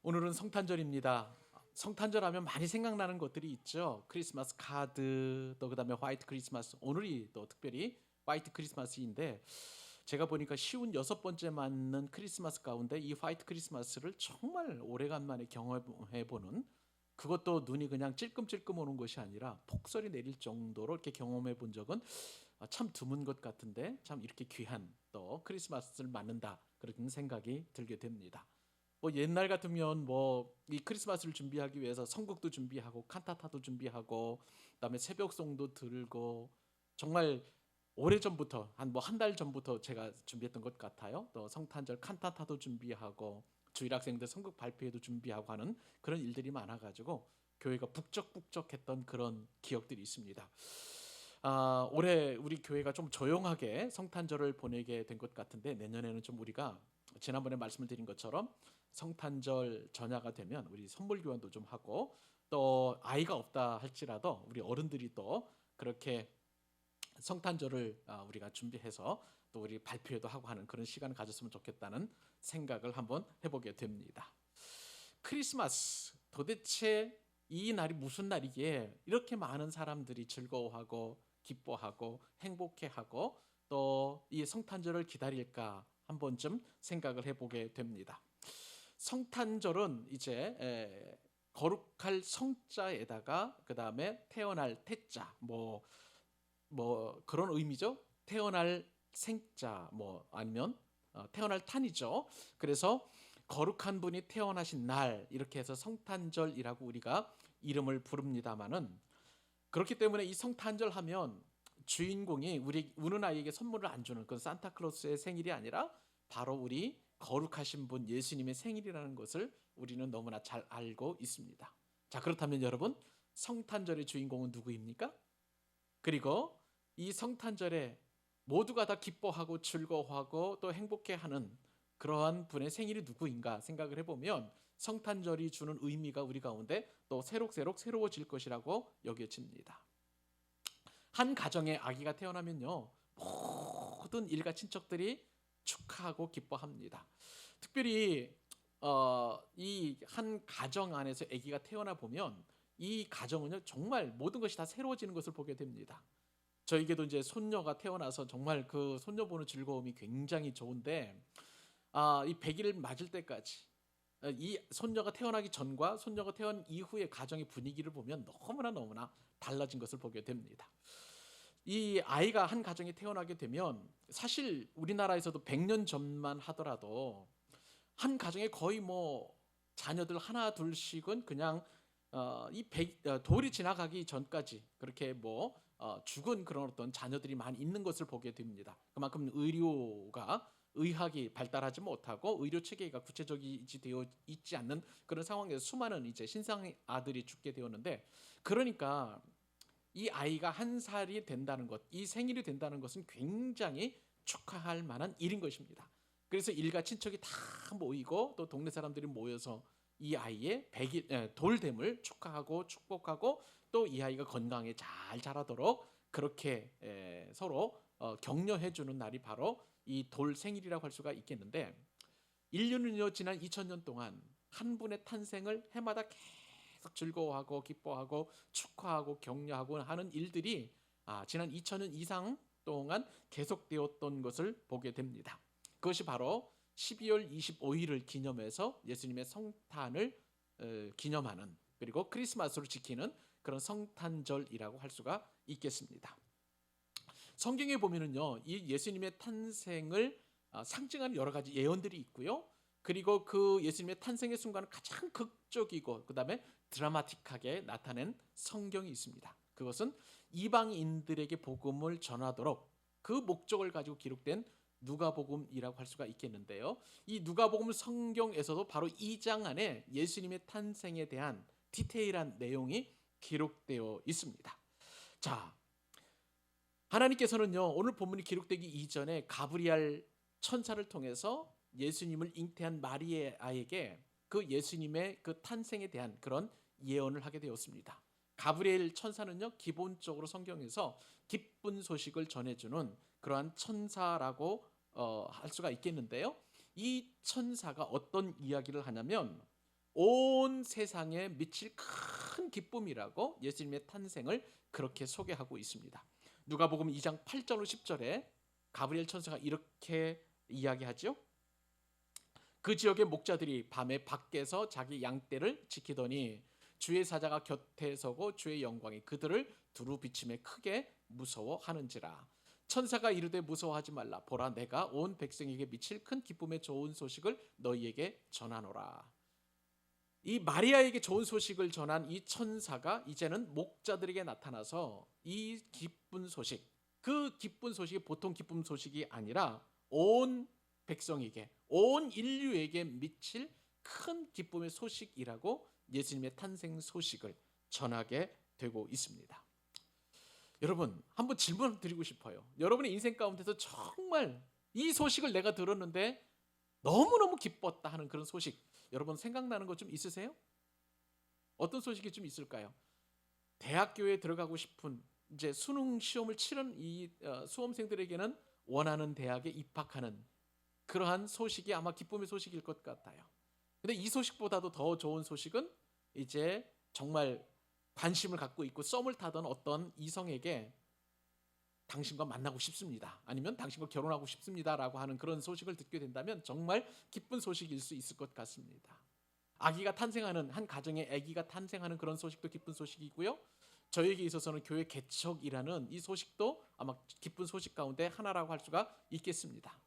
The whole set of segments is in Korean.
오늘은 성탄절입니다. 성탄절 하면 많이 생각나는 것들이 있죠. 크리스마스 카드, 또 그다음에 화이트 크리스마스. 오늘이 또 특별히 화이트 크리스마스인데 제가 보니까 쉬운 6번째 맞는 크리스마스 가운데 이 화이트 크리스마스를 정말 오래간만에 경험해 보는, 그것도 눈이 그냥 찔끔찔끔 오는 것이 아니라 폭설이 내릴 정도로 이렇게 경험해 본 적은 참 드문 것 같은데, 참 이렇게 귀한 또 크리스마스를 맞는다, 그런 생각이 들게 됩니다. 뭐 옛날 같으면 뭐 이 크리스마스를 준비하기 위해서 성국도 준비하고 칸타타도 준비하고 그다음에 새벽송도 들고, 정말 오래전부터 한 달 전부터 제가 준비했던 것 같아요. 또 성탄절 칸타타도 준비하고 주일학생들 성국 발표회도 준비하고 하는 그런 일들이 많아가지고 교회가 북적북적했던 그런 기억들이 있습니다. 올해 우리 교회가 좀 조용하게 성탄절을 보내게 된 것 같은데, 내년에는 좀 우리가 지난번에 말씀을 드린 것처럼 성탄절 전야가 되면 우리 선물 교환도 좀 하고, 또 아이가 없다 할지라도 우리 어른들이 또 그렇게 성탄절을 우리가 준비해서 또 우리 발표회도 하고 하는 그런 시간을 가졌으면 좋겠다는 생각을 한번 해보게 됩니다. 크리스마스, 도대체 이 날이 무슨 날이기에 이렇게 많은 사람들이 즐거워하고 기뻐하고 행복해하고 또 이 성탄절을 기다릴까 한 번쯤 생각을 해보게 됩니다. 성탄절은 이제 거룩할 성자에다가 그 다음에 태어날 태자, 뭐 그런 의미죠. 태어날 생자, 뭐 아니면 태어날 탄이죠. 그래서 거룩한 분이 태어나신 날, 이렇게 해서 성탄절이라고 우리가 이름을 부릅니다마는, 그렇기 때문에 이 성탄절 하면 주인공이 우리 우는 아이에게 선물을 안 주는 그건 산타클로스의 생일이 아니라 바로 우리 거룩하신 분 예수님의 생일이라는 것을 우리는 너무나 잘 알고 있습니다. 자, 그렇다면 여러분, 성탄절의 주인공은 누구입니까? 그리고 이 성탄절에 모두가 다 기뻐하고 즐거워하고 또 행복해하는 그러한 분의 생일이 누구인가 생각을 해보면, 성탄절이 주는 의미가 우리 가운데 또 새록새록 새로워질 것이라고 여겨집니다. 한 가정에 아기가 태어나면요, 모든 일가 친척들이 축하하고 기뻐합니다. 특별히 이 한 가정 안에서 아기가 태어나 보면 이 가정은요, 정말 모든 것이 다 새로워지는 것을 보게 됩니다. 저에게도 이제 손녀가 태어나서 정말 그 손녀 보는 즐거움이 굉장히 좋은데, 이 100일 맞을 때까지 이 손녀가 태어나기 전과 손녀가 태어난 이후의 가정의 분위기를 보면 너무나 달라진 것을 보게 됩니다. 이 아이가 한 가정에 태어나게 되면 사실 우리나라에서도 100년 전만 하더라도 한 가정에 거의 뭐 자녀들 하나 둘씩은 그냥 돌이 지나가기 전까지 그렇게 뭐 죽은 그런 어떤 자녀들이 많이 있는 것을 보게 됩니다. 그만큼 의학이 발달하지 못하고 의료 체계가 구체적이지 되어 있지 않는 그런 상황에서 수많은 이제 신생 아들이 죽게 되었는데, 그러니까 이 아이가 한 살이 된다는 것, 이 생일이 된다는 것은 굉장히 축하할 만한 일인 것입니다. 그래서 일가 친척이 다 모이고 또 동네 사람들이 모여서 이 아이의 돌됨을 축하하고 축복하고, 또 이 아이가 건강에 잘 자라도록 그렇게 서로 격려해 주는 날이 바로 이 돌 생일이라고 할 수가 있겠는데, 인류는요 지난 2000년 동안 한 분의 탄생을 해마다 계속 즐거워하고 기뻐하고 축하하고 격려하고 하는 일들이 지난 2000년 이상 동안 계속되었던 것을 보게 됩니다. 그것이 바로 12월 25일을 기념해서 예수님의 성탄을 기념하는, 그리고 크리스마스로 지키는 그런 성탄절이라고 할 수가 있겠습니다. 성경에 보면은요, 이 예수님의 탄생을 상징하는 여러 가지 예언들이 있고요. 그리고 그 예수님의 탄생의 순간을 가장 극적이고 그다음에 드라마틱하게 나타낸 성경이 있습니다. 그것은 이방인들에게 복음을 전하도록 그 목적을 가지고 기록된 누가복음이라고 할 수가 있겠는데요. 이 누가복음 성경에서도 바로 2장 안에 예수님의 탄생에 대한 디테일한 내용이 기록되어 있습니다. 자, 하나님께서는요, 오늘 본문이 기록되기 이전에 가브리엘 천사를 통해서 예수님을 잉태한 마리아에게 그 예수님의 그 탄생에 대한 그런 예언을 하게 되었습니다. 가브리엘 천사는요, 기본적으로 성경에서 기쁜 소식을 전해주는 그러한 천사라고 할 수가 있겠는데요. 이 천사가 어떤 이야기를 하냐면, 온 세상에 미칠 큰 기쁨이라고 예수님의 탄생을 그렇게 소개하고 있습니다. 누가복음 2장 8절 10절에 가브리엘 천사가 이렇게 이야기하죠. 그 지역의 목자들이 밤에 밖에서 자기 양떼를 지키더니 주의 사자가 곁에 서고 주의 영광이 그들을 두루 비침에 크게 무서워하는지라. 천사가 이르되 무서워하지 말라. 보라, 내가 온 백성에게 미칠 큰 기쁨의 좋은 소식을 너희에게 전하노라. 이 마리아에게 좋은 소식을 전한 이 천사가 이제는 목자들에게 나타나서 이 기쁜 소식, 그 기쁜 소식이 보통 기쁜 소식이 아니라 온 백성에게, 온 인류에게 미칠 큰 기쁨의 소식이라고 예수님의 탄생 소식을 전하게 되고 있습니다. 여러분, 한번 질문을 드리고 싶어요. 여러분의 인생 가운데서 정말 이 소식을 내가 들었는데 너무너무 기뻤다 하는 그런 소식, 여러분 생각나는 거 좀 있으세요? 어떤 소식이 좀 있을까요? 대학교에 들어가고 싶은 이제 수능 시험을 치른 이 수험생들에게는 원하는 대학에 입학하는 그러한 소식이 아마 기쁨의 소식일 것 같아요. 근데 이 소식보다도 더 좋은 소식은 이제 정말 관심을 갖고 있고 썸을 타던 어떤 이성에게 당신과 만나고 싶습니다, 아니면 당신과 결혼하고 싶습니다라고 하는 그런 소식을 듣게 된다면 정말 기쁜 소식일 수 있을 것 같습니다. 아기가 탄생하는, 한 가정에 아기가 탄생하는 그런 소식도 기쁜 소식이고요. 저에게 있어서는 교회 개척이라는 이 소식도 아마 기쁜 소식 가운데 하나라고 할 수가 있겠습니다.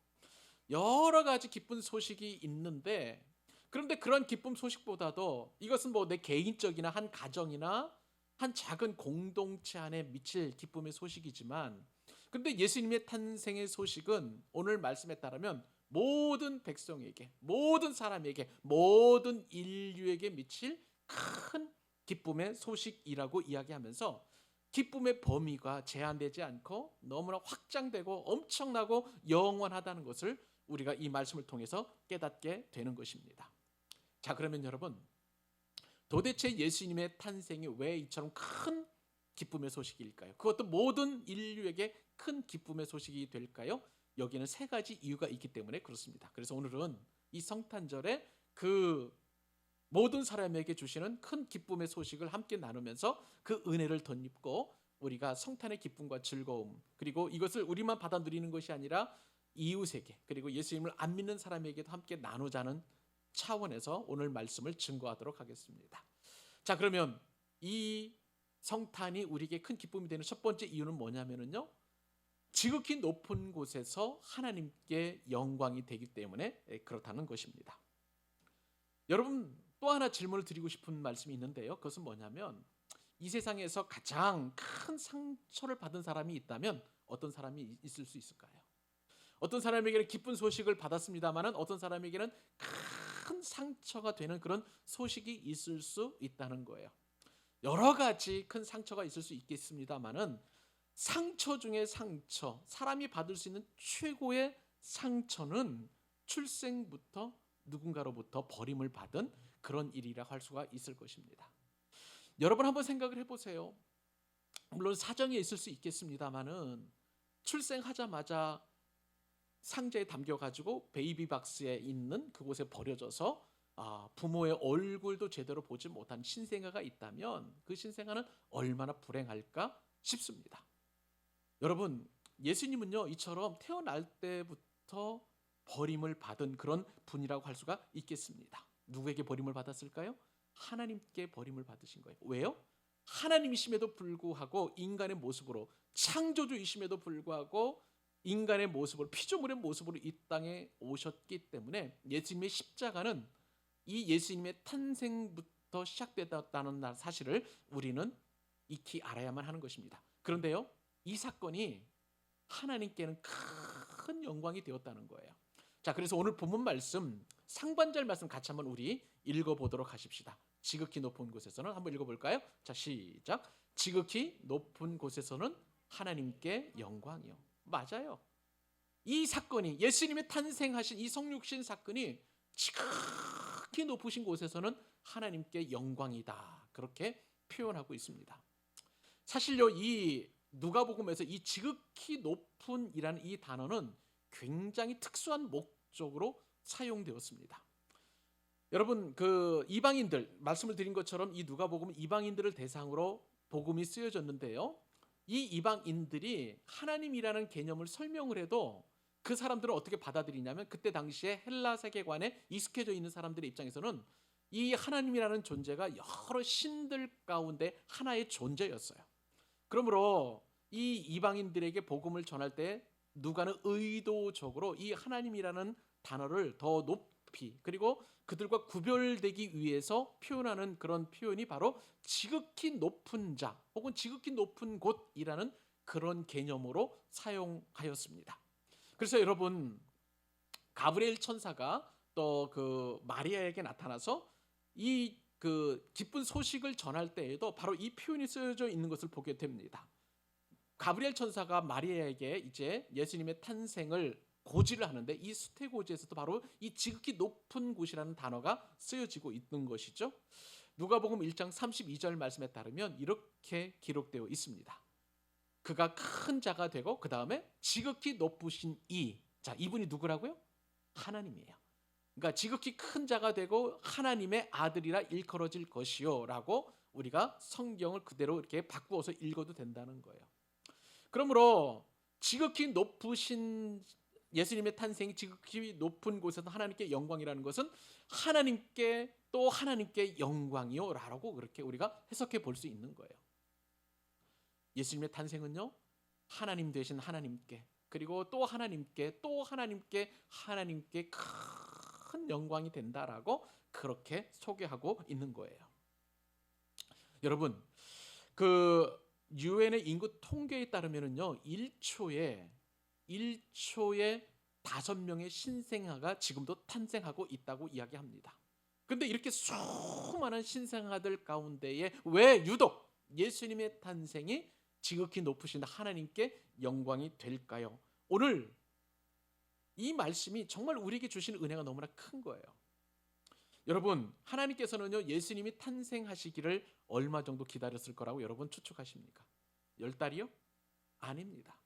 여러 가지 기쁜 소식이 있는데, 그런데 그런 기쁨 소식보다도 이것은 뭐 내 개인적이나 한 가정이나 한 작은 공동체 안에 미칠 기쁨의 소식이지만, 그런데 예수님의 탄생의 소식은 오늘 말씀에 따르면 모든 백성에게, 모든 사람에게, 모든 인류에게 미칠 큰 기쁨의 소식이라고 이야기하면서 기쁨의 범위가 제한되지 않고 너무나 확장되고 엄청나고 영원하다는 것을 우리가 이 말씀을 통해서 깨닫게 되는 것입니다. 자, 그러면 여러분, 도대체 예수님의 탄생이 왜 이처럼 큰 기쁨의 소식일까요? 그것도 모든 인류에게 큰 기쁨의 소식이 될까요? 여기는 세 가지 이유가 있기 때문에 그렇습니다. 그래서 오늘은 이 성탄절에 그 모든 사람에게 주시는 큰 기쁨의 소식을 함께 나누면서 그 은혜를 덧입고 우리가 성탄의 기쁨과 즐거움, 그리고 이것을 우리만 받아 누리는 것이 아니라 이웃에게, 그리고 예수님을 안 믿는 사람에게도 함께 나누자는 차원에서 오늘 말씀을 증거하도록 하겠습니다. 자, 그러면 이 성탄이 우리에게 큰 기쁨이 되는 첫 번째 이유는 뭐냐면요, 지극히 높은 곳에서 하나님께 영광이 되기 때문에 그렇다는 것입니다. 여러분, 또 하나 질문을 드리고 싶은 말씀이 있는데요, 그것은 뭐냐면 이 세상에서 가장 큰 상처를 받은 사람이 있다면 어떤 사람이 있을 수 있을까요? 어떤 사람에게는 기쁜 소식을 받았습니다만 어떤 사람에게는 큰 상처가 되는 그런 소식이 있을 수 있다는 거예요. 여러 가지 큰 상처가 있을 수 있겠습니다만은 상처 중에 상처, 사람이 받을 수 있는 최고의 상처는 출생부터 누군가로부터 버림을 받은 그런 일이라 할 수가 있을 것입니다. 여러분 한번 생각을 해보세요. 물론 사정이 있을 수 있겠습니다만은 출생하자마자 상자에 담겨가지고 베이비박스에 있는 그곳에 버려져서 부모의 얼굴도 제대로 보지 못한 신생아가 있다면 그 신생아는 얼마나 불행할까 싶습니다. 여러분, 예수님은요 이처럼 태어날 때부터 버림을 받은 그런 분이라고 할 수가 있겠습니다. 누구에게 버림을 받았을까요? 하나님께 버림을 받으신 거예요. 왜요? 하나님이심에도 불구하고 인간의 모습으로, 창조주이심에도 불구하고 인간의 모습으로, 피조물의 모습으로 이 땅에 오셨기 때문에 예수님의 십자가는 이 예수님의 탄생부터 시작됐다는 사실을 우리는 익히 알아야만 하는 것입니다. 그런데요, 이 사건이 하나님께는 큰 영광이 되었다는 거예요. 자, 그래서 오늘 본문 말씀, 상반절 말씀 같이 한번 우리 읽어보도록 하십시다. 지극히 높은 곳에서는, 한번 읽어볼까요? 자, 시작. 지극히 높은 곳에서는 하나님께 영광이요. 맞아요. 이 사건이, 예수님의 탄생하신 이 성육신 사건이 지극히 높으신 곳에서는 하나님께 영광이다, 그렇게 표현하고 있습니다. 사실요, 이 누가복음에서 이 지극히 높은이라는 이 단어는 굉장히 특수한 목적으로 사용되었습니다. 여러분 그 이방인들 말씀을 드린 것처럼 이 누가복음은 이방인들을 대상으로 복음이 쓰여졌는데요. 이 이방인들이 하나님이라는 개념을 설명을 해도 그 사람들은 어떻게 받아들이냐면 그때 당시에 헬라 세계관에 익숙해져 있는 사람들의 입장에서는 이 하나님이라는 존재가 여러 신들 가운데 하나의 존재였어요. 그러므로 이 이방인들에게 복음을 전할 때 누가는 의도적으로 이 하나님이라는 단어를 더 높이 그리고 그들과 구별되기 위해서 표현하는 그런 표현이 바로 지극히 높은 자 혹은 지극히 높은 곳이라는 그런 개념으로 사용하였습니다. 그래서 여러분 가브리엘 천사가 또 그 마리아에게 나타나서 이 그 기쁜 소식을 전할 때에도 바로 이 표현이 쓰여져 있는 것을 보게 됩니다. 가브리엘 천사가 마리아에게 이제 예수님의 탄생을 고지를 하는데 이 수태고지에서도 바로 이 지극히 높은 곳이라는 단어가 쓰여지고 있는 것이죠. 누가복음 1장 32절 말씀에 따르면 이렇게 기록되어 있습니다. 그가 큰 자가 되고 그 다음에 지극히 높으신 자 이분이 누구라고요? 하나님이에요. 그러니까 지극히 큰 자가 되고 하나님의 아들이라 일컬어질 것이요 라고 우리가 성경을 그대로 이렇게 바꾸어서 읽어도 된다는 거예요. 그러므로 지극히 높으신 예수님의 탄생이 지극히 높은 곳에서 하나님께 영광이라는 것은 하나님께 또 하나님께 영광이요 라고 그렇게 우리가 해석해 볼 수 있는 거예요. 예수님의 탄생은요 하나님 되신 하나님께 그리고 또 하나님께 또 하나님께 큰 영광이 된다라고 그렇게 소개하고 있는 거예요. 여러분 그 유엔의 인구 통계에 따르면은요 1초에 5명의 신생아가 지금도 탄생하고 있다고 이야기합니다. 근데 이렇게 수많은 신생아들 가운데에 왜 유독 예수님의 탄생이 지극히 높으신 하나님께 영광이 될까요? 오늘 이 말씀이 정말 우리에게 주신 은혜가 너무나 큰 거예요. 여러분 하나님께서는요 예수님이 탄생하시기를 얼마 정도 기다렸을 거라고 여러분 추측하십니까? 10달이요? 아닙니다.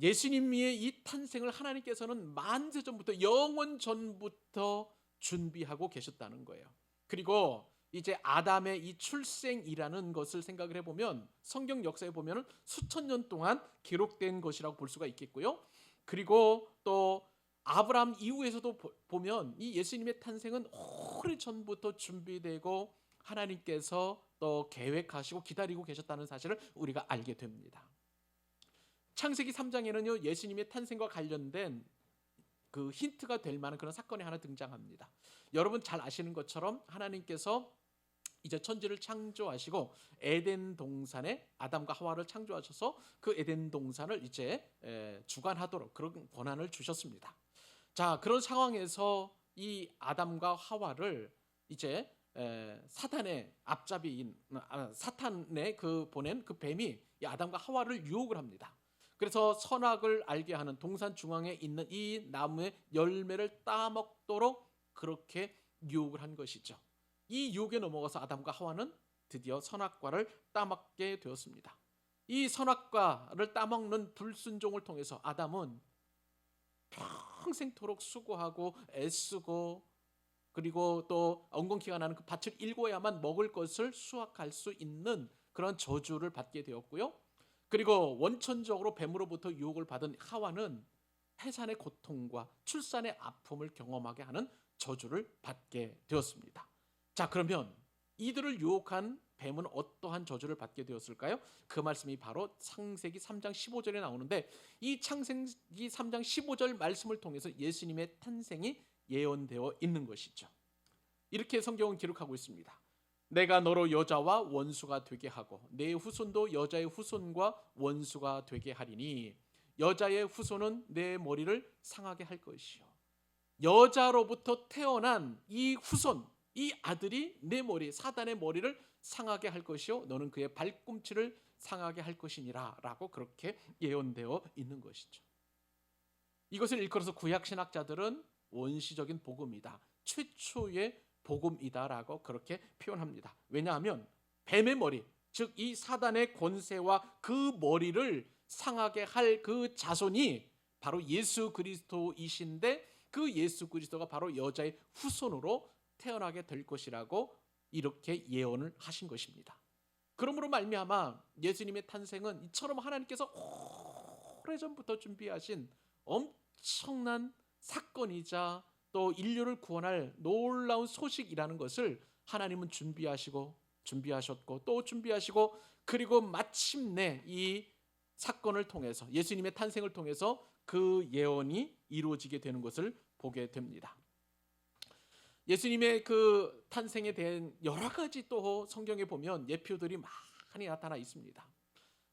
예수님의 이 탄생을 하나님께서는 만세 전부터 영원 전부터 준비하고 계셨다는 거예요. 그리고 이제 아담의 이 출생이라는 것을 생각을 해보면 성경 역사에 보면 수천 년 동안 기록된 것이라고 볼 수가 있겠고요. 그리고 또 아브라함 이후에서도 보면 이 예수님의 탄생은 오래전부터 준비되고 하나님께서 또 계획하시고 기다리고 계셨다는 사실을 우리가 알게 됩니다. 창세기 3장에는요 예수님의 탄생과 관련된 그 힌트가 될 만한 그런 사건이 하나 등장합니다. 여러분 잘 아시는 것처럼 하나님께서 이제 천지를 창조하시고 에덴 동산에 아담과 하와를 창조하셔서 그 에덴 동산을 이제 주관하도록 그런 권한을 주셨습니다. 자 그런 상황에서 이 아담과 하와를 이제 사탄의 앞잡이인 사탄의 그 보낸 그 뱀이 이 아담과 하와를 유혹을 합니다. 그래서 선악을 알게 하는 동산 중앙에 있는 이 나무의 열매를 따먹도록 그렇게 유혹을 한 것이죠. 이 유혹에 넘어가서 아담과 하와는 드디어 선악과를 따먹게 되었습니다. 이 선악과를 따먹는 불순종을 통해서 아담은 평생토록 수고하고 애쓰고 그리고 또 엉겅퀴가 나는 그 밭을 일궈야만 먹을 것을 수확할 수 있는 그런 저주를 받게 되었고요. 그리고 원천적으로 뱀으로부터 유혹을 받은 하와는 해산의 고통과 출산의 아픔을 경험하게 하는 저주를 받게 되었습니다. 자 그러면 이들을 유혹한 뱀은 어떠한 저주를 받게 되었을까요? 그 말씀이 바로 창세기 3장 15절에 나오는데 이 창세기 3장 15절 말씀을 통해서 예수님의 탄생이 예언되어 있는 것이죠. 이렇게 성경은 기록하고 있습니다. 내가 너로 여자와 원수가 되게 하고 내 후손도 여자의 후손과 원수가 되게 하리니 여자의 후손은 내 머리를 상하게 할 것이요 여자로부터 태어난 이 후손 이 아들이 내 머리 사단의 머리를 상하게 할 것이요 너는 그의 발꿈치를 상하게 할 것이니라 라고 그렇게 예언되어 있는 것이죠. 이것을 일컬어서 구약 신학자들은 원시적인 복음이다 최초의 복음이다라고 그렇게 표현합니다. 왜냐하면 뱀의 머리 즉 이 사단의 권세와 그 머리를 상하게 할 그 자손이 바로 예수 그리스도이신데 그 예수 그리스도가 바로 여자의 후손으로 태어나게 될 것이라고 이렇게 예언을 하신 것입니다. 그러므로 말미암아 예수님의 탄생은 이처럼 하나님께서 오래전부터 준비하신 엄청난 사건이자 또 인류를 구원할 놀라운 소식이라는 것을 하나님은 준비하셨고 또 준비하시고, 그리고 마침내 이 사건을 통해서 예수님의 탄생을 통해서 그 예언이 이루어지게 되는 것을 보게 됩니다. 예수님의 그 탄생에 대한 여러 가지 또 성경에 보면 예표들이 많이 나타나 있습니다.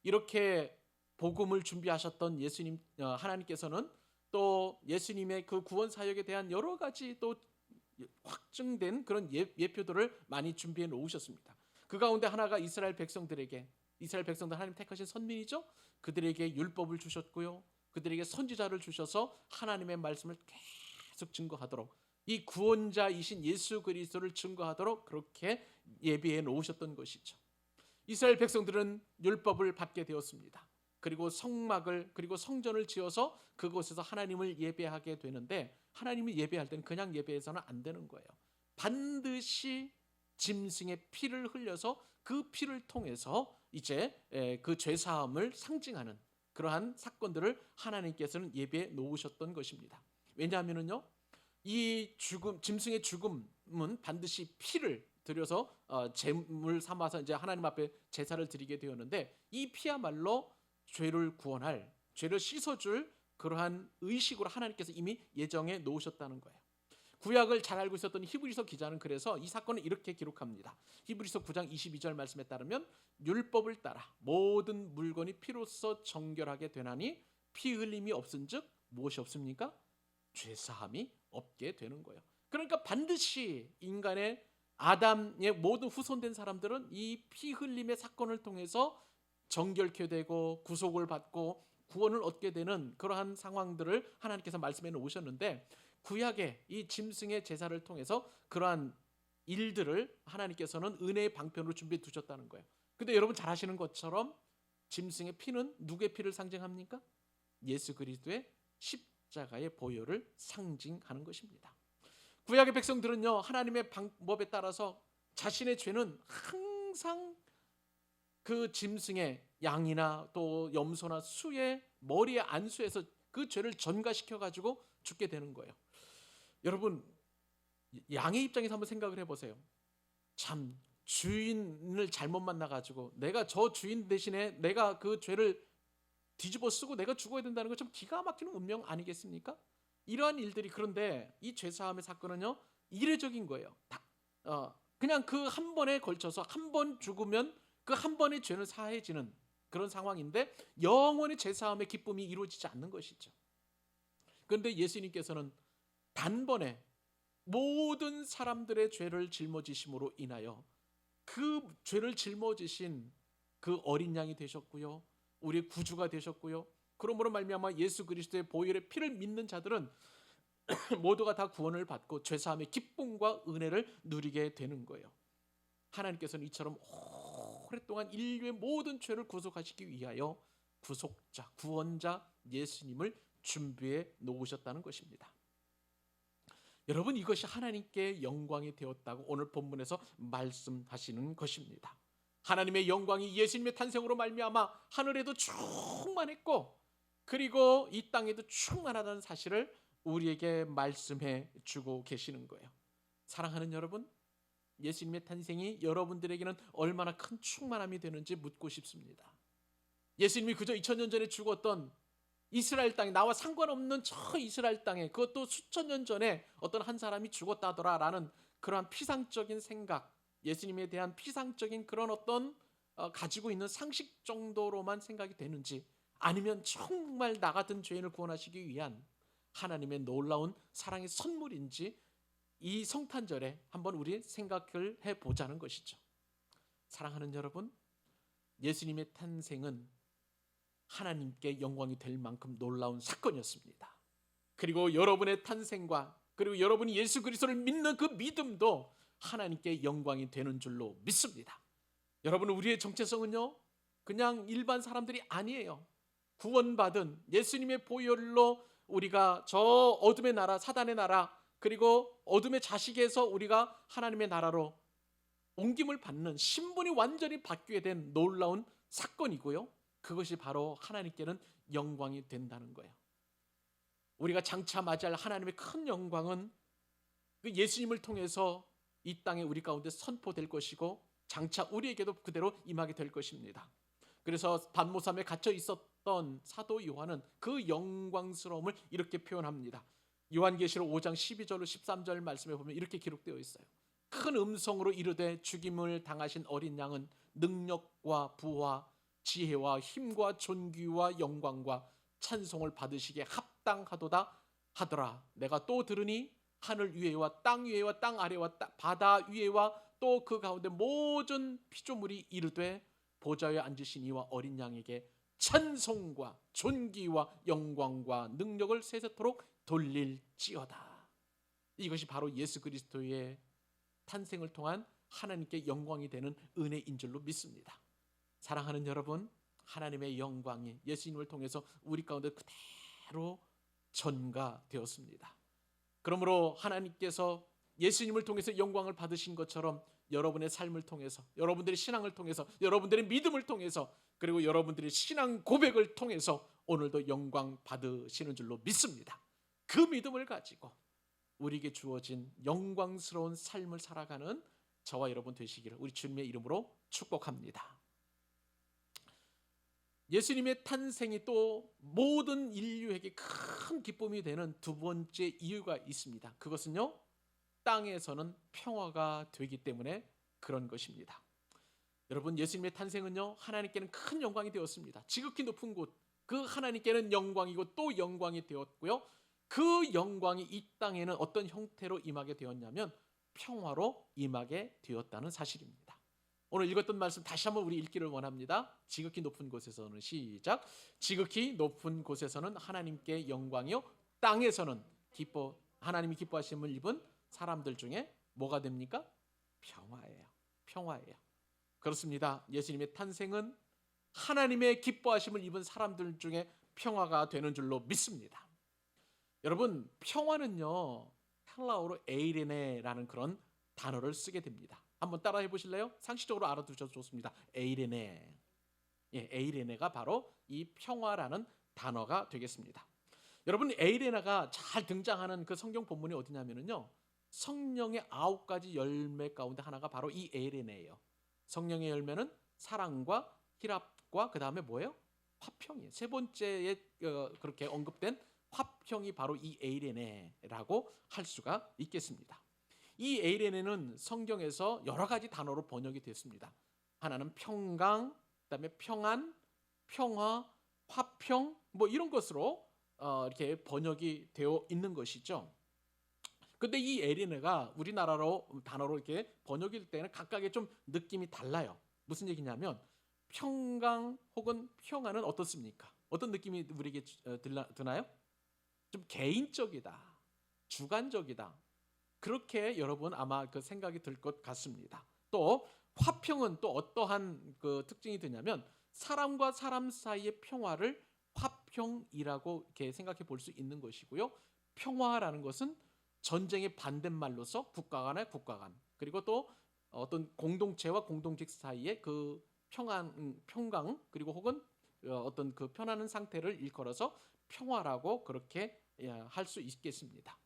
이렇게 복음을 준비하셨던 예수님, 하나님께서는 또 예수님의 그 구원 사역에 대한 여러 가지 또 확증된 그런 예표들을 많이 준비해 놓으셨습니다. 그 가운데 하나가 이스라엘 백성들 하나님 택하신 선민이죠. 그들에게 율법을 주셨고요, 그들에게 선지자를 주셔서 하나님의 말씀을 계속 증거하도록, 이 구원자이신 예수 그리스도를 증거하도록 그렇게 예비해 놓으셨던 것이죠. 이스라엘 백성들은 율법을 받게 되었습니다. 그리고 성막을, 그리고 성전을 지어서 그곳에서 하나님을 예배하게 되는데, 하나님을 예배할 때는 그냥 예배해서는 안 되는 거예요. 반드시 짐승의 피를 흘려서 그 피를 통해서 이제 그 죄사함을 상징하는 그러한 사건들을 하나님께서는 예배해 놓으셨던 것입니다. 왜냐하면요, 이 짐승의 죽음은 반드시 피를 들여서 제물 삼아서 이제 하나님 앞에 제사를 드리게 되었는데, 이 피야말로 죄를 구원할, 죄를 씻어줄 그러한 의식으로 하나님께서 이미 예정해 놓으셨다는 거예요. 구약을 잘 알고 있었던 히브리서 기자는 그래서 이 사건을 이렇게 기록합니다. 히브리서 9장 22절 말씀에 따르면 율법을 따라 모든 물건이 피로써 정결하게 되나니 피 흘림이 없은즉 무엇이 없습니까? 죄사함이 없게 되는 거예요. 그러니까 반드시 인간의 아담의 모든 후손된 사람들은 이 피 흘림의 사건을 통해서 정결케 되고 구속을 받고 구원을 얻게 되는 그러한 상황들을 하나님께서 말씀해 놓으셨는데, 구약의 이 짐승의 제사를 통해서 그러한 일들을 하나님께서는 은혜의 방편으로 준비해 두셨다는 거예요. 근데 여러분 잘 아시는 것처럼 짐승의 피는 누구의 피를 상징합니까? 예수 그리스도의 십자가의 보혈을 상징하는 것입니다. 구약의 백성들은요, 하나님의 방법에 따라서 자신의 죄는 항상 그 짐승의 양이나 또 염소나 수의 머리에 안수해서 그 죄를 전가시켜 가지고 죽게 되는 거예요. 여러분, 양의 입장에서 한번 생각을 해보세요. 참, 주인을 잘못 만나가지고 내가 저 주인 대신에 내가 그 죄를 뒤집어 쓰고 내가 죽어야 된다는 거 참 기가 막히는 운명 아니겠습니까? 이러한 일들이, 그런데 이 죄사함의 사건은요, 이례적인 거예요. 그냥 그 한 번에 걸쳐서 한 번 죽으면 그 한 번의 죄는 사해지는 그런 상황인데 영원히 죄사함의 기쁨이 이루어지지 않는 것이죠. 그런데 예수님께서는 단번에 모든 사람들의 죄를 짊어지심으로 인하여 그 죄를 짊어지신 그 어린 양이 되셨고요, 우리의 구주가 되셨고요, 그러므로 말미암아 예수 그리스도의 보혈의 피를 믿는 자들은 모두가 다 구원을 받고 죄사함의 기쁨과 은혜를 누리게 되는 거예요. 하나님께서는 이처럼 오랫동안 인류의 모든 죄를 구속하시기 위하여 구속자, 구원자 예수님을 준비해 놓으셨다는 것입니다. 여러분, 이것이 하나님께 영광이 되었다고 오늘 본문에서 말씀하시는 것입니다. 하나님의 영광이 예수님의 탄생으로 말미암아 하늘에도 충만했고 그리고 이 땅에도 충만하다는 사실을 우리에게 말씀해 주고 계시는 거예요. 사랑하는 여러분, 예수님의 탄생이 여러분들에게는 얼마나 큰 충만함이 되는지 묻고 싶습니다. 예수님이 그저 2000년 전에 죽었던 이스라엘 땅에, 나와 상관없는 저 이스라엘 땅에, 그것도 수천 년 전에 어떤 한 사람이 죽었다더라라는 그러한 피상적인 생각, 예수님에 대한 피상적인 그런 어떤 가지고 있는 상식 정도로만 생각이 되는지, 아니면 정말 나 같은 죄인을 구원하시기 위한 하나님의 놀라운 사랑의 선물인지 이 성탄절에 한번 우리 생각을 해보자는 것이죠. 사랑하는 여러분, 예수님의 탄생은 하나님께 영광이 될 만큼 놀라운 사건이었습니다. 그리고 여러분의 탄생과 그리고 여러분이 예수 그리스도를 믿는 그 믿음도 하나님께 영광이 되는 줄로 믿습니다. 여러분, 우리의 정체성은요, 그냥 일반 사람들이 아니에요. 구원받은 예수님의 보혈로 우리가 저 어둠의 나라, 사단의 나라, 그리고 어둠의 자식에서 우리가 하나님의 나라로 옮김을 받는 신분이 완전히 바뀌게 된 놀라운 사건이고요. 그것이 바로 하나님께는 영광이 된다는 거예요. 우리가 장차 맞이할 하나님의 큰 영광은 그 예수님을 통해서 이 땅에 우리 가운데 선포될 것이고 장차 우리에게도 그대로 임하게 될 것입니다. 그래서 반모섬에 갇혀 있었던 사도 요한은 그 영광스러움을 이렇게 표현합니다. 요한계시록 5장 12절로 13절 말씀에 보면 이렇게 기록되어 있어요. 큰 음성으로 이르되 죽임을 당하신 어린 양은 능력과 부와 지혜와 힘과 존귀와 영광과 찬송을 받으시기에 합당하도다 하더라. 내가 또 들으니 하늘 위에와 땅 위에와 땅 아래와 바다 위에와 또 그 가운데 모든 피조물이 이르되 보좌에 앉으신 이와 어린 양에게 찬송과 존귀와 영광과 능력을 세세토록 돌릴지어다. 이것이 바로 예수 그리스도의 탄생을 통한 하나님께 영광이 되는 은혜인 줄로 믿습니다. 사랑하는 여러분, 하나님의 영광이 예수님을 통해서 우리 가운데 그대로 전가되었습니다. 그러므로 하나님께서 예수님을 통해서 영광을 받으신 것처럼 여러분의 삶을 통해서, 여러분들의 신앙을 통해서, 여러분들의 믿음을 통해서, 그리고 여러분들의 신앙 고백을 통해서 오늘도 영광 받으시는 줄로 믿습니다. 그 믿음을 가지고 우리에게 주어진 영광스러운 삶을 살아가는 저와 여러분 되시기를 우리 주님의 이름으로 축복합니다. 예수님의 탄생이 또 모든 인류에게 큰 기쁨이 되는 두 번째 이유가 있습니다. 그것은요, 땅에서는 평화가 되기 때문에 그런 것입니다. 여러분, 예수님의 탄생은요, 하나님께는 큰 영광이 되었습니다. 지극히 높은 곳, 그 하나님께는 영광이고 또 영광이 되었고요. 그 영광이 이 땅에는 어떤 형태로 임하게 되었냐면 평화로 임하게 되었다는 사실입니다. 오늘 읽었던 말씀 다시 한번 우리 읽기를 원합니다. 지극히 높은 곳에서는, 시작. 지극히 높은 곳에서는 하나님께 영광이요, 땅에서는 하나님이 기뻐하심을 입은 사람들 중에 뭐가 됩니까? 평화예요. 평화예요. 그렇습니다. 예수님의 탄생은 하나님의 기뻐하심을 입은 사람들 중에 평화가 되는 줄로 믿습니다. 여러분, 평화는요, 헬라어로 에이레네라는 그런 단어를 쓰게 됩니다. 한번 따라해 보실래요? 상식적으로 알아두셔도 좋습니다. 에이레네. 예, 에이레네가 바로 이 평화라는 단어가 되겠습니다. 여러분, 에이레네가 잘 등장하는 그 성경 본문이 어디냐면요, 성령의 9가지 열매 가운데 하나가 바로 이 에이레네예요. 성령의 열매는 사랑과 희락과 그 다음에 뭐예요? 화평이에요. 세 번째에 그렇게 언급된 화평이 바로 이 에이레네라고 할 수가 있겠습니다. 이 에이레네는 성경에서 여러 가지 단어로 번역이 됐습니다. 하나는 평강, 그다음에 평안, 평화, 화평, 뭐 이런 것으로 이렇게 번역이 되어 있는 것이죠. 근데 이 에이레네가 우리나라로 단어로 이렇게 번역일 때는 각각의 좀 느낌이 달라요. 무슨 얘기냐면 평강 혹은 평안은 어떻습니까? 어떤 느낌이 우리에게 드나요? 좀 개인적이다, 주관적이다. 그렇게 여러분 아마 그 생각이 들 것 같습니다. 또 화평은 또 어떠한 그 특징이 되냐면 사람과 사람 사이의 평화를 화평이라고 이렇게 생각해 볼 수 있는 것이고요. 평화라는 것은 전쟁의 반대말로서 국가 간의 국가 간, 그리고 또 어떤 공동체와 공동체 사이의 그 평강, 그리고 혹은 어떤 그 편안한 상태를 일컬어서 평화라고 그렇게 할 수 있겠습니다.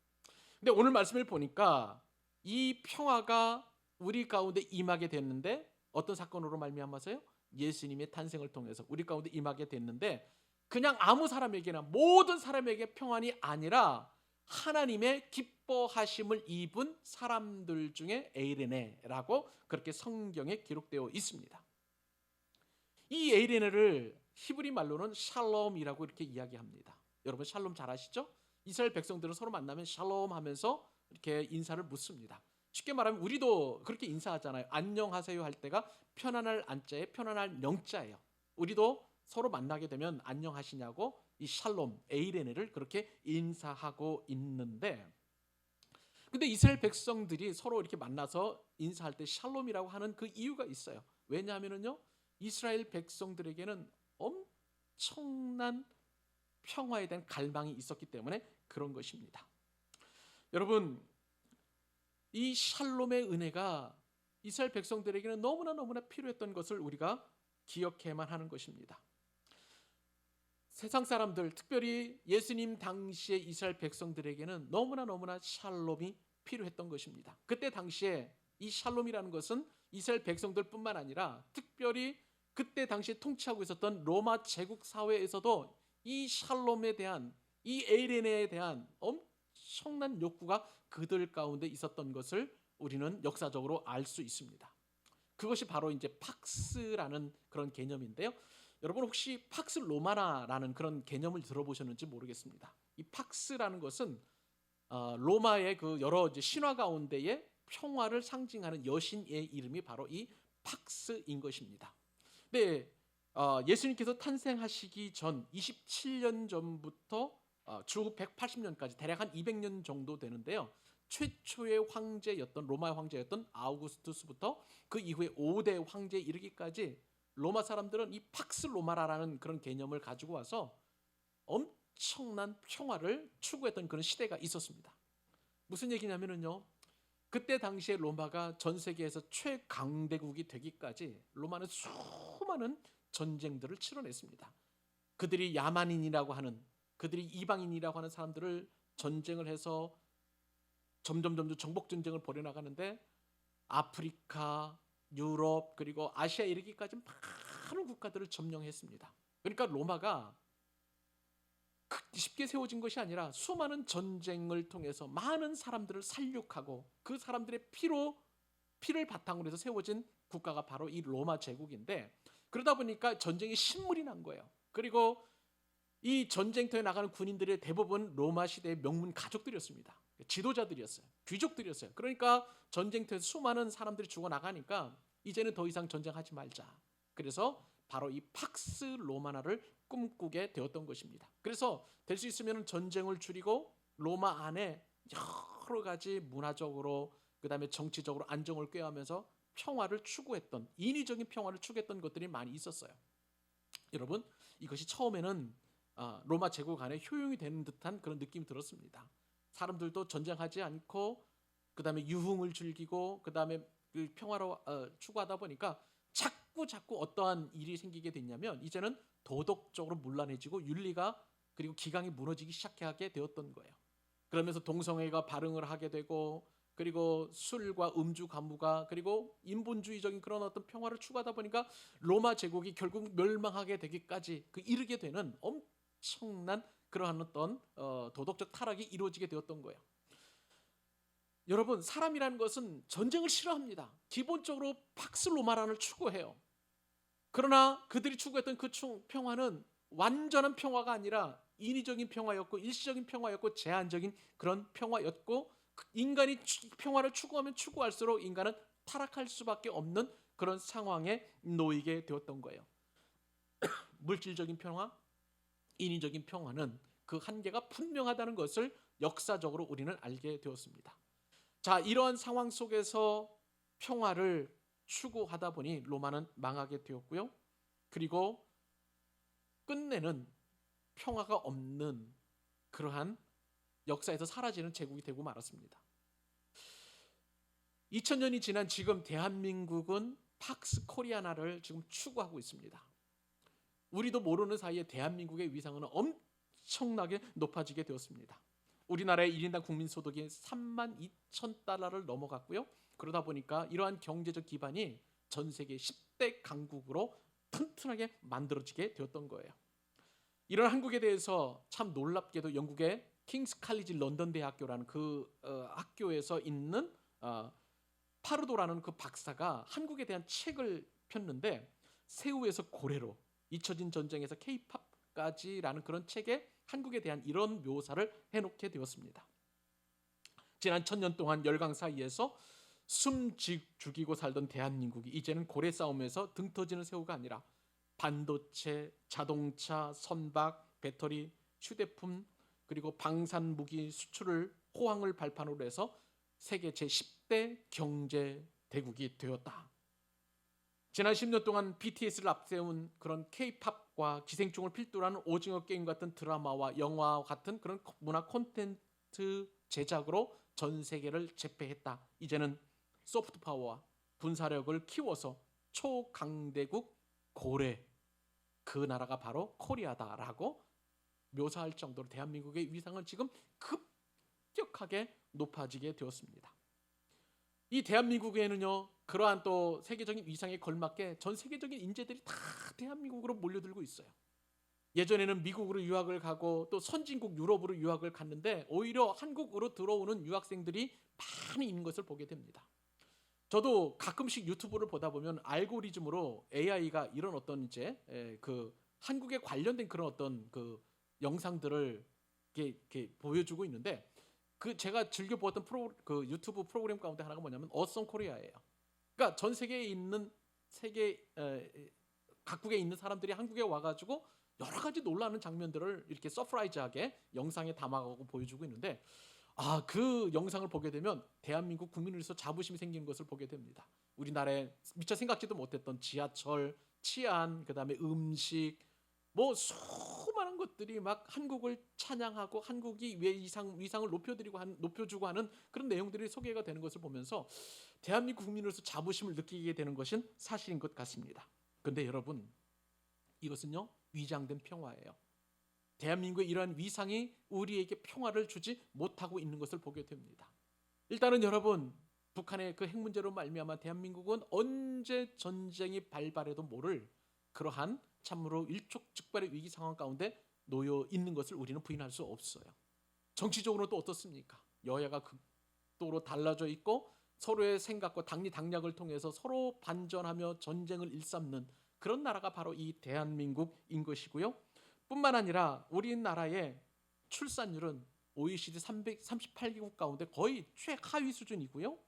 근데 오늘 말씀을 보니까 이 평화가 우리 가운데 임하게 됐는데 어떤 사건으로 말미암아서요? 예수님의 탄생을 통해서 우리 가운데 임하게 됐는데 그냥 아무 사람에게나, 모든 사람에게 평안이 아니라 하나님의 기뻐하심을 입은 사람들 중에 에이레네라고 그렇게 성경에 기록되어 있습니다. 이 에이레네를 히브리 말로는 샬롬이라고 이렇게 이야기합니다. 여러분 샬롬 잘 아시죠? 이스라엘 백성들은 서로 만나면 샬롬 하면서 이렇게 인사를 묻습니다. 쉽게 말하면 우리도 그렇게 인사하잖아요. 안녕하세요 할 때가 편안할 안자에 편안할 명자예요. 우리도 서로 만나게 되면 안녕하시냐고 이 샬롬, 에이레네를 그렇게 인사하고 있는데, 근데 이스라엘 백성들이 서로 이렇게 만나서 인사할 때 샬롬이라고 하는 그 이유가 있어요. 왜냐하면요, 이스라엘 백성들에게는 엄청난 평화에 대한 갈망이 있었기 때문에 그런 것입니다. 여러분, 이 샬롬의 은혜가 이스라엘 백성들에게는 너무나 필요했던 것을 우리가 기억해야만 하는 것입니다. 세상 사람들, 특별히 예수님 당시의 이스라엘 백성들에게는 너무나 샬롬이 필요했던 것입니다. 그때 당시에 이 샬롬이라는 것은 이스라엘 백성들뿐만 아니라 특별히 그때 당시에 통치하고 있었던 로마 제국 사회에서도 이 샬롬에 대한, 이 에이레네에 대한 엄청난 욕구가 그들 가운데 있었던 것을 우리는 역사적으로 알 수 있습니다. 그것이 바로 이제 팍스라는 그런 개념인데요. 여러분 혹시 팍스 로마나라는 그런 개념을 들어보셨는지 모르겠습니다. 이 팍스라는 것은 로마의 그 여러 이제 신화 가운데의 평화를 상징하는 여신의 이름이 바로 이 팍스인 것입니다. 네, 예수님께서 탄생하시기 전 27년 전부터 주 180년까지 대략 한 200년 정도 되는데요. 최초의 황제였던 로마의 황제였던 아우구스투스부터 그 이후에 5대 황제에 이르기까지 로마 사람들은 이 팍스 로마라는 그런 개념을 가지고 와서 엄청난 평화를 추구했던 그런 시대가 있었습니다. 무슨 얘기냐면요, 그때 당시에 로마가 전 세계에서 최강대국이 되기까지 로마는 수많은 전쟁들을 치러냈습니다. 그들이 야만인이라고 하는, 그들이 이방인이라고 하는 사람들을 전쟁을 해서 점점 정복 전쟁을 벌여나가는데 아프리카, 유럽 그리고 아시아에 이르기까지 많은 국가들을 점령했습니다. 그러니까 로마가 쉽게 세워진 것이 아니라 수많은 전쟁을 통해서 많은 사람들을 살육하고 그 사람들의 피를 바탕으로 해서 세워진 국가가 바로 이 로마 제국인데, 그러다 보니까 전쟁이 신물이 난 거예요. 그리고 이 전쟁터에 나가는 군인들의 대부분 로마 시대의 명문 가족들이었습니다. 지도자들이었어요. 귀족들이었어요. 그러니까 전쟁터에서 수많은 사람들이 죽어나가니까 이제는 더 이상 전쟁하지 말자. 그래서 바로 이 팍스 로마나를 꿈꾸게 되었던 것입니다. 그래서 될 수 있으면 전쟁을 줄이고 로마 안에 여러 가지 문화적으로 그다음에 정치적으로 안정을 꾀하면서 평화를 추구했던, 인위적인 평화를 추구했던 것들이 많이 있었어요. 여러분, 이것이 처음에는 로마 제국 안에 효용이 되는 듯한 그런 느낌이 들었습니다. 사람들도 전쟁하지 않고 그다음에 유흥을 즐기고 그다음에 그 평화로 추구하다 보니까 자꾸 어떠한 일이 생기게 됐냐면 이제는 도덕적으로 문란해지고 윤리가 그리고 기강이 무너지기 시작하게 되었던 거예요. 그러면서 동성애가 발흥을 하게 되고 그리고 술과 음주 가무가 그리고 인본주의적인 그런 어떤 평화를 추구하다 보니까 로마 제국이 결국 멸망하게 되기까지 이르게 되는 엄청난 그러한 어떤 도덕적 타락이 이루어지게 되었던 거예요. 여러분, 사람이라는 것은 전쟁을 싫어합니다. 기본적으로 팍스 로마란을 추구해요. 그러나 그들이 추구했던 그 평화는 완전한 평화가 아니라 인위적인 평화였고 일시적인 평화였고 제한적인 그런 평화였고, 인간이 평화를 추구하면 추구할수록 인간은 타락할 수밖에 없는 그런 상황에 놓이게 되었던 거예요. 물질적인 평화, 인위적인 평화는 그 한계가 분명하다는 것을 역사적으로 우리는 알게 되었습니다. 자, 이러한 상황 속에서 평화를 추구하다 보니 로마는 망하게 되었고요. 그리고 끝내는 평화가 없는 그러한 역사에서 사라지는 제국이 되고 말았습니다. 2000년이 지난 지금 대한민국은 팍스 코리아나를 지금 추구하고 있습니다. 우리도 모르는 사이에 대한민국의 위상은 엄청나게 높아지게 되었습니다. 우리나라의 1인당 국민소득이 32,000달러를 넘어갔고요. 그러다 보니까 이러한 경제적 기반이 전 세계 10대 강국으로 튼튼하게 만들어지게 되었던 거예요. 이런 한국에 대해서 참 놀랍게도 영국의 킹스 칼리지 런던 대학교라는 그 학교에서 있는 파르도라는 그 박사가 한국에 대한 책을 폈는데, 새우에서 고래로 잊혀진 전쟁에서 K-팝까지라는 그런 책에 한국에 대한 이런 묘사를 해놓게 되었습니다. 지난 1000년 동안 열강 사이에서 숨 죽이고 살던 대한민국이 이제는 고래 싸움에서 등 터지는 새우가 아니라 반도체, 자동차, 선박, 배터리, 휴대품 그리고 방산 무기 수출을 호황을 발판으로 해서 세계 제10대 경제 대국이 되었다. 지난 10년 동안 BTS를 앞세운 그런 K-팝과 기생충을 필두로 하는 오징어 게임 같은 드라마와 영화와 같은 그런 문화 콘텐츠 제작으로 전 세계를 제패했다. 이제는 소프트 파워와 군사력을 키워서 초강대국 고래, 그 나라가 바로 코리아다라고 묘사할 정도로 대한민국의 위상은 지금 급격하게 높아지게 되었습니다. 이 대한민국에는요, 그러한 또 세계적인 위상에 걸맞게 전 세계적인 인재들이 다 대한민국으로 몰려들고 있어요. 예전에는 미국으로 유학을 가고 또 선진국 유럽으로 유학을 갔는데 오히려 한국으로 들어오는 유학생들이 많이 있는 것을 보게 됩니다. 저도 가끔씩 유튜브를 보다 보면 알고리즘으로 AI가 이런 어떤 이제 그 한국에 관련된 그런 어떤 그 영상들을 이렇게 보여주고 있는데, 그 제가 즐겨 보았던 그 유튜브 프로그램 가운데 하나가 뭐냐면 어썸 코리아예요. 그러니까 전 세계에 있는 각국에 있는 사람들이 한국에 와가지고 여러 가지 놀라는 장면들을 이렇게 서프라이즈하게 영상에 담아가고 보여주고 있는데, 그 영상을 보게 되면 대한민국 국민으로서 자부심이 생기는 것을 보게 됩니다. 우리나라에 미처 생각지도 못했던 지하철, 치안, 그다음에 음식, 뭐 수많은 것들이 막 한국을 찬양하고 한국이 왜 위상을 높여주고 하는 그런 내용들이 소개가 되는 것을 보면서 대한민국 국민으로서 자부심을 느끼게 되는 것은 사실인 것 같습니다. 그런데 여러분, 이것은요, 위장된 평화예요. 대한민국의 이러한 위상이 우리에게 평화를 주지 못하고 있는 것을 보게 됩니다. 일단은 여러분, 북한의 그 핵 문제로 말미암아 대한민국은 언제 전쟁이 발발해도 모를 그러한 참으로 일촉즉발의 위기 상황 가운데 놓여 있는 것을 우리는 부인할 수 없어요. 정치적으로 또 어떻습니까? 여야가 극도로 달라져 있고 서로의 생각과 당리당략을 통해서 서로 반전하며 전쟁을 일삼는 그런 나라가 바로 이 대한민국인 것이고요. 뿐만 아니라 우리나라의 출산율은 OECD 338개국 가운데 거의 최하위 수준이고요.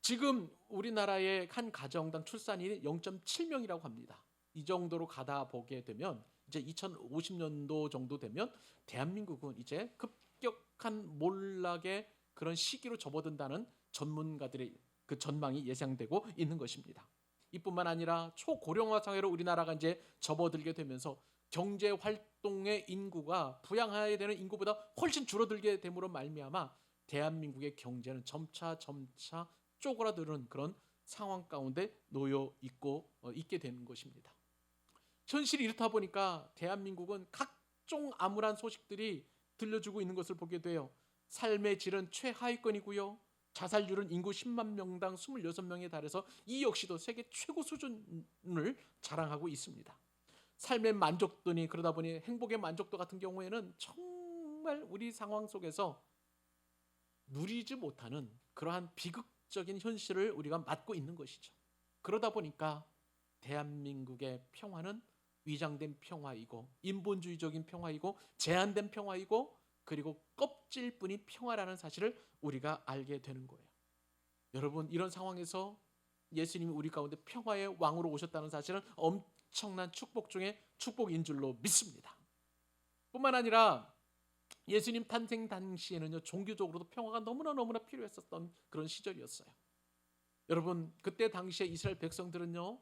지금 우리나라의 한 가정당 출산이 0.7명이라고 합니다. 이 정도로 가다 보게 되면 이제 2050년도 정도 되면 대한민국은 이제 급격한 몰락의 그런 시기로 접어든다는 전문가들의 그 전망이 예상되고 있는 것입니다. 이뿐만 아니라 초고령화 사회로 우리나라가 이제 접어들게 되면서 경제 활동의 인구가 부양해야 되는 인구보다 훨씬 줄어들게 됨으로 말미암아 대한민국의 경제는 점차 쪼그라드는 그런 상황 가운데 놓여 있게 되는 것입니다. 현실이 이렇다 보니까 대한민국은 각종 암울한 소식들이 들려주고 있는 것을 보게 돼요. 삶의 질은 최하위권이고요. 자살률은 인구 10만 명당 26명에 달해서 이 역시도 세계 최고 수준을 자랑하고 있습니다. 삶의 만족도니 그러다 보니 행복의 만족도 같은 경우에는 정말 우리 상황 속에서 누리지 못하는 그러한 비극적인 현실을 우리가 맞고 있는 것이죠. 그러다 보니까 대한민국의 평화는 위장된 평화이고 인본주의적인 평화이고 제한된 평화이고 그리고 껍질뿐인 평화라는 사실을 우리가 알게 되는 거예요. 여러분, 이런 상황에서 예수님이 우리 가운데 평화의 왕으로 오셨다는 사실은 엄청난 축복 중에 축복인 줄로 믿습니다. 뿐만 아니라 예수님 탄생 당시에는요, 종교적으로도 평화가 너무나 필요했었던 그런 시절이었어요. 여러분, 그때 당시에 이스라엘 백성들은요,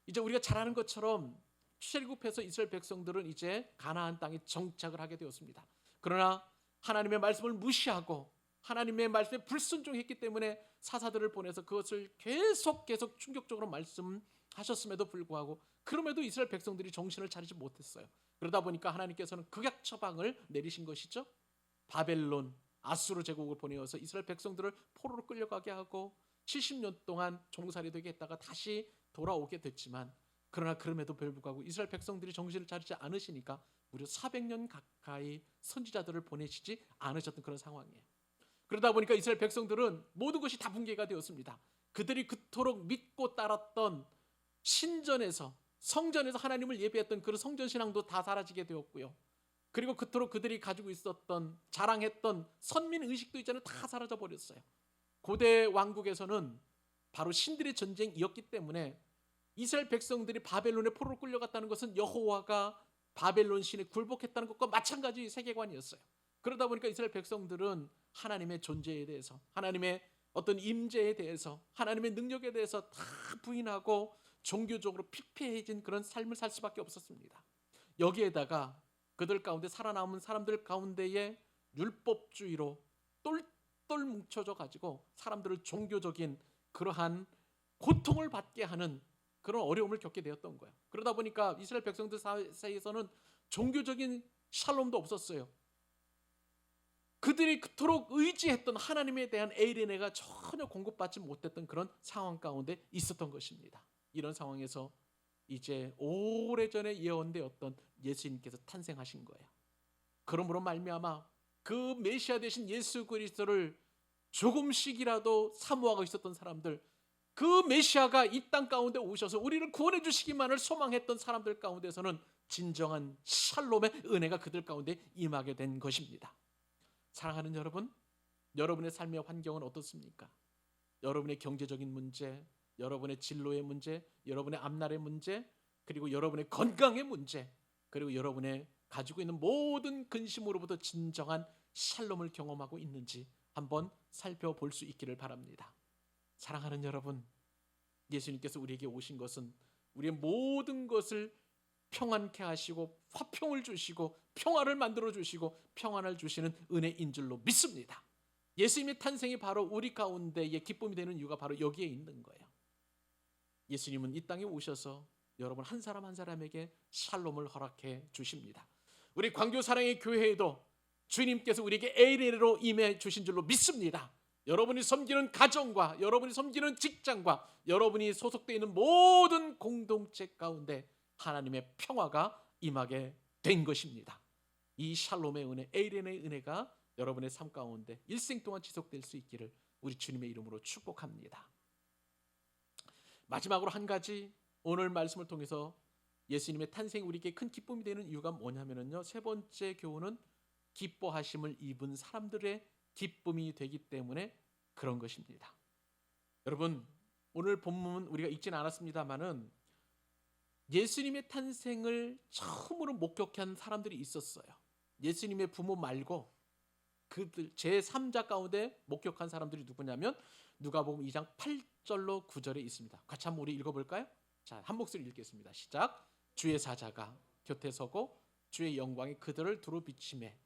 이제 우리가 잘 아는 것처럼 출애굽해서 이스라엘 백성들은 이제 가나안 땅에 정착을 하게 되었습니다. 그러나 하나님의 말씀을 무시하고 하나님의 말씀에 불순종했기 때문에 사사들을 보내서 그것을 계속 충격적으로 말씀하셨음에도 불구하고 그럼에도 이스라엘 백성들이 정신을 차리지 못했어요. 그러다 보니까 하나님께서는 극약 처방을 내리신 것이죠. 바벨론, 아수르 제국을 보내어서 이스라엘 백성들을 포로로 끌려가게 하고 70년 동안 종살이 되게 했다가 다시 돌아오게 됐지만, 그러나 그럼에도 불구하고 이스라엘 백성들이 정신을 차리지 않으시니까 무려 400년 가까이 선지자들을 보내시지 않으셨던 그런 상황이에요. 그러다 보니까 이스라엘 백성들은 모든 것이 다 붕괴가 되었습니다. 그들이 그토록 믿고 따랐던 신전에서, 성전에서 하나님을 예배했던 그런 성전신앙도 다 사라지게 되었고요. 그리고 그토록 그들이 가지고 있었던, 자랑했던 선민의식도 이제는 다 사라져 버렸어요. 고대 왕국에서는 바로 신들의 전쟁이었기 때문에 이스라엘 백성들이 바벨론에 포로로 끌려갔다는 것은 여호와가 바벨론 신에 굴복했다는 것과 마찬가지 세계관이었어요. 그러다 보니까 이스라엘 백성들은 하나님의 존재에 대해서, 하나님의 어떤 임재에 대해서, 하나님의 능력에 대해서 다 부인하고 종교적으로 피폐해진 그런 삶을 살 수밖에 없었습니다. 여기에다가 그들 가운데 살아남은 사람들 가운데에 율법주의로 똘똘 뭉쳐져 가지고 사람들을 종교적인 그러한 고통을 받게 하는 그런 어려움을 겪게 되었던 거예요. 그러다 보니까 이스라엘 백성들 사이에서는 종교적인 샬롬도 없었어요. 그들이 그토록 의지했던 하나님에 대한 에이레네가 전혀 공급받지 못했던 그런 상황 가운데 있었던 것입니다. 이런 상황에서 이제 오래전에 예언되었던 예수님께서 탄생하신 거예요. 그러므로 말미암아 그 메시아 되신 예수 그리스도를 조금씩이라도 사모하고 있었던 사람들, 그 메시아가 이 땅 가운데 오셔서 우리를 구원해 주시기만을 소망했던 사람들 가운데서는 진정한 샬롬의 은혜가 그들 가운데 임하게 된 것입니다. 사랑하는 여러분, 여러분의 삶의 환경은 어떻습니까? 여러분의 경제적인 문제, 여러분의 진로의 문제, 여러분의 앞날의 문제, 그리고 여러분의 건강의 문제, 그리고 여러분의 가지고 있는 모든 근심으로부터 진정한 샬롬을 경험하고 있는지 한번 살펴볼 수 있기를 바랍니다. 사랑하는 여러분, 예수님께서 우리에게 오신 것은 우리의 모든 것을 평안케 하시고 화평을 주시고 평화를 만들어 주시고 평안을 주시는 은혜인 줄로 믿습니다. 예수님의 탄생이 바로 우리 가운데의 기쁨이 되는 이유가 바로 여기에 있는 거예요. 예수님은 이 땅에 오셔서 여러분 한 사람 한 사람에게 샬롬을 허락해 주십니다. 우리 광교사랑의 교회에도 주님께서 우리에게 에이레로 임해 주신 줄로 믿습니다. 여러분이 섬기는 가정과 여러분이 섬기는 직장과 여러분이 소속되어 있는 모든 공동체 가운데 하나님의 평화가 임하게 된 것입니다. 이 샬롬의 은혜, 에이레의 은혜가 여러분의 삶 가운데 일생 동안 지속될 수 있기를 우리 주님의 이름으로 축복합니다. 마지막으로 한 가지, 오늘 말씀을 통해서 예수님의 탄생이 우리에게 큰 기쁨이 되는 이유가 뭐냐면요, 세 번째 교훈은 기뻐하심을 입은 사람들의 기쁨이 되기 때문에 그런 것입니다. 여러분, 오늘 본문 우리가 읽지는 않았습니다만은 예수님의 탄생을 처음으로 목격한 사람들이 있었어요. 예수님의 부모 말고 그들 제3자 가운데 목격한 사람들이 누구냐면 누가복음 2장 8절로 9절에 있습니다. 같이 한번 우리 읽어볼까요? 자, 한 목소리 읽겠습니다. 시작. 주의 사자가 곁에 서고 주의 영광이 그들을 두루 비치매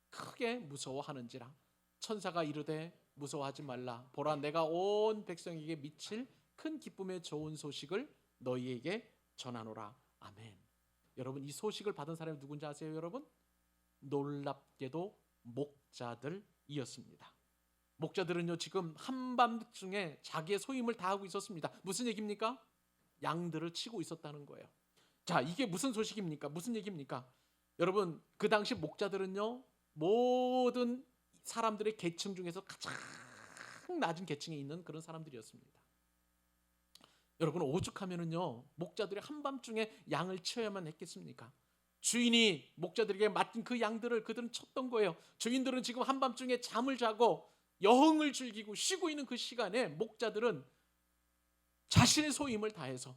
크게 무서워하는지라. 천사가 이르되 무서워하지 말라. 보라, 내가 온 백성에게 미칠 큰 기쁨의 좋은 소식을 너희에게 전하노라. 아멘. 여러분, 이 소식을 받은 사람이 누군지 아세요, 여러분? 놀랍게도 목자들이었습니다. 목자들은요, 지금 한밤중에 자기의 소임을 다하고 있었습니다. 무슨 얘기입니까? 양들을 치고 있었다는 거예요. 자, 이게 무슨 소식입니까? 무슨 얘기입니까? 여러분, 그 당시 목자들은요, 모든 사람들의 계층 중에서 가장 낮은 계층에 있는 그런 사람들이었습니다. 여러분, 오죽하면은요, 목자들이 한밤중에 양을 치어야만 했겠습니까? 주인이 목자들에게 맡긴 그 양들을 그들은 쳤던 거예요. 주인들은 지금 한밤중에 잠을 자고 여흥을 즐기고 쉬고 있는 그 시간에 목자들은 자신의 소임을 다해서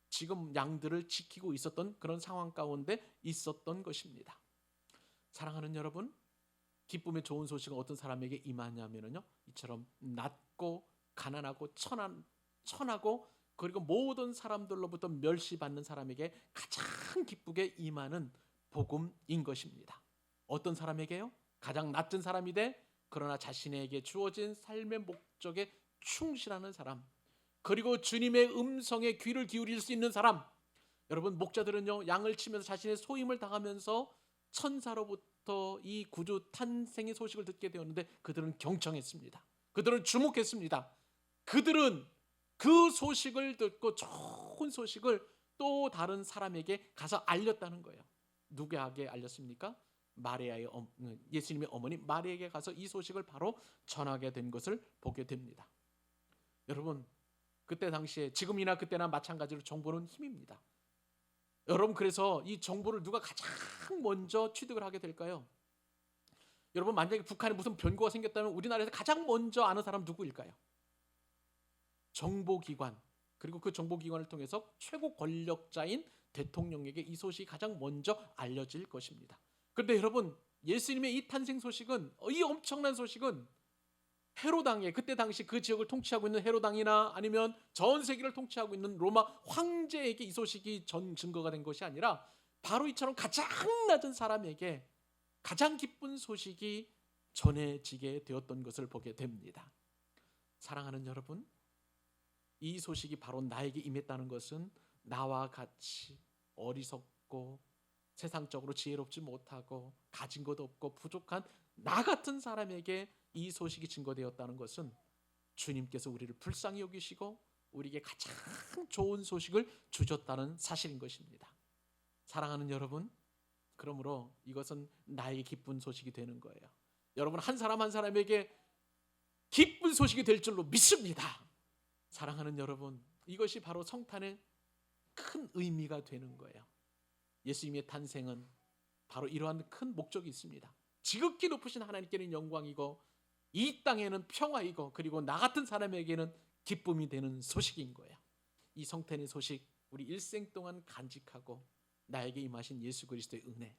지금 양들을 지키고 있었던 그런 상황 가운데 있었던 것입니다. 사랑하는 여러분, 기쁨의 좋은 소식은 어떤 사람에게 임하냐면요, 이처럼 낮고 가난하고 천하고 그리고 모든 사람들로부터 멸시받는 사람에게 가장 기쁘게 임하는 복음인 것입니다. 어떤 사람에게요? 가장 낮은 사람이 돼 그러나 자신에게 주어진 삶의 목적에 충실하는 사람, 그리고 주님의 음성에 귀를 기울일 수 있는 사람. 여러분, 목자들은요, 양을 치면서 자신의 소임을 다하면서 천사로부터 이 구주 탄생의 소식을 듣게 되었는데 그들은 경청했습니다. 그들은 주목했습니다. 그들은 그 소식을 듣고 좋은 소식을 또 다른 사람에게 가서 알렸다는 거예요. 누구에게 알렸습니까? 마리아의 예수님의 어머니 마리아에게 가서 이 소식을 바로 전하게 된 것을 보게 됩니다. 여러분, 그때 당시에 지금이나 그때나 마찬가지로 정보는 힘입니다. 여러분, 그래서 이 정보를 누가 가장 먼저 취득을 하게 될까요? 여러분, 만약에 북한에 무슨 변고가 생겼다면 우리나라에서 가장 먼저 아는 사람 누구일까요? 정보기관, 그리고 그 정보기관을 통해서 최고 권력자인 대통령에게 이 소식이 가장 먼저 알려질 것입니다. 그런데 여러분, 예수님의 이 탄생 소식은, 이 엄청난 소식은 헤로당에, 그때 당시 그 지역을 통치하고 있는 헤로당이나 아니면 전 세계를 통치하고 있는 로마 황제에게 이 소식이 증거가 된 것이 아니라 바로 이처럼 가장 낮은 사람에게 가장 기쁜 소식이 전해지게 되었던 것을 보게 됩니다. 사랑하는 여러분, 이 소식이 바로 나에게 임했다는 것은 나와 같이 어리석고 세상적으로 지혜롭지 못하고 가진 것 없고 부족한 나 같은 사람에게 이 소식이 증거되었다는 것은 주님께서 우리를 불쌍히 여기시고 우리에게 가장 좋은 소식을 주셨다는 사실인 것입니다. 사랑하는 여러분, 그러므로 이것은 나에게 기쁜 소식이 되는 거예요. 여러분, 한 사람 한 사람에게 기쁜 소식이 될 줄로 믿습니다. 사랑하는 여러분, 이것이 바로 성탄의 큰 의미가 되는 거예요. 예수님의 탄생은 바로 이러한 큰 목적이 있습니다. 지극히 높으신 하나님께는 영광이고 이 땅에는 평화이고 그리고 나 같은 사람에게는 기쁨이 되는 소식인 거예요. 이 성탄의 소식, 우리 일생 동안 간직하고 나에게 임하신 예수 그리스도의 은혜,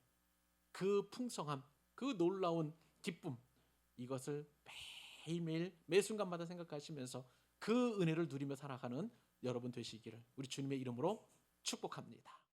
그 풍성함, 그 놀라운 기쁨, 이것을 매일매일 매 순간마다 생각하시면서 그 은혜를 누리며 살아가는 여러분 되시기를 우리 주님의 이름으로 축복합니다.